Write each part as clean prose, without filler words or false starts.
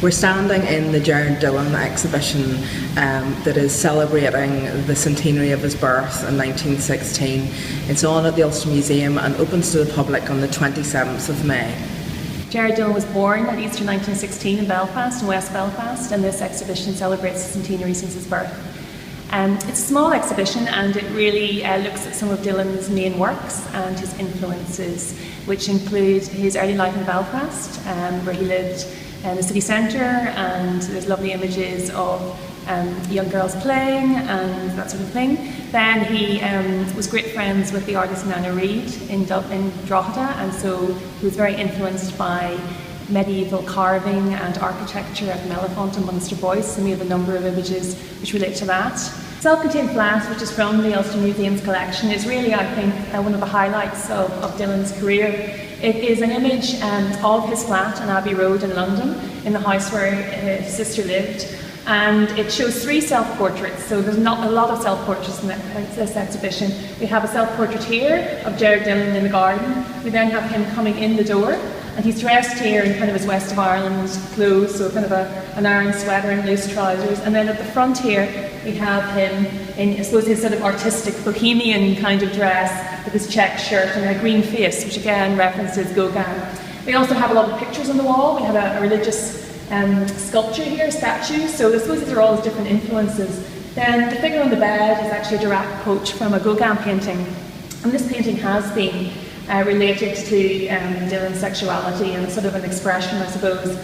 We're standing in the Gerard Dillon exhibition that is celebrating the centenary of his birth in 1916. It's on at the Ulster Museum and opens to the public on the 27th of May. Gerard Dillon was born at Easter 1916 in Belfast, in West Belfast, and this exhibition celebrates the centenary since his birth. It's a small exhibition and it really looks at some of Dillon's main works and his influences, which include his early life in Belfast, where he lived in the city centre, and there's lovely images of young girls playing and that sort of thing. Then he was great friends with the artist Nana Reid in Drogheda, and so he was very influenced by medieval carving and architecture at Mellifont and Munster Boyce, and we have a number of images which relate to that. Self-contained flat, which is from the Ulster Museum's collection, is really, I think, one of the highlights of Dillon's career. It is an image of his flat on Abbey Road in London, in the house where his sister lived, and it shows 3 self-portraits, so there's not a lot of self-portraits in this exhibition. We have a self-portrait here of Gerard Dillon in the garden. We then have him coming in the door, and he's dressed here in kind of his West of Ireland clothes, so kind of an iron sweater and loose trousers. And then at the front here, we have him in, I suppose, his sort of artistic bohemian kind of dress with his check shirt and a green face, which again references Gauguin. We also have a lot of pictures on the wall. We have a religious sculpture here, statues, so I suppose these are all his different influences. Then the figure on the bed is actually a direct quote from a Gauguin painting, and this painting has been related to Dillon's sexuality and sort of an expression, I suppose,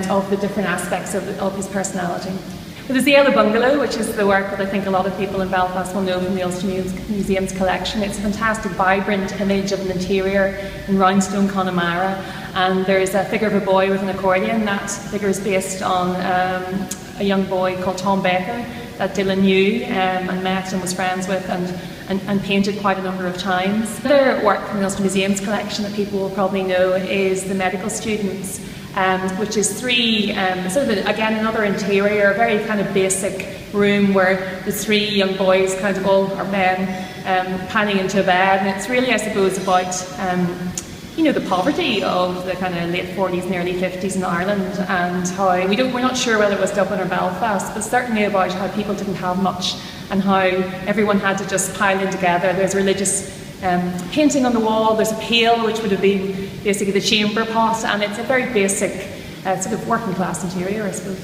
of the different aspects of his personality. But there's the Yellow Bungalow, which is the work that I think a lot of people in Belfast will know from the Ulster Museum's collection. It's a fantastic, vibrant image of an interior in Roundstone, Connemara, and there's a figure of a boy with an accordion. That figure is based on a young boy called Tom Baker that Dillon knew and met and was friends with and painted quite a number of times. Another work from the Ulster Museum's collection that people will probably know is the medical students, which is 3, sort of again another interior, very kind of basic room where the 3 young boys kind of all are men panning into a bed, and it's really, I suppose, about you know, the poverty of the kind of late 40s and early 50s in Ireland, and how we're not sure whether it was Dublin or Belfast, but certainly about how people didn't have much and how everyone had to just pile in together. There's religious painting on the wall, there's a pail which would have been basically the chamber pot, and it's a very basic sort of working class interior, I suppose.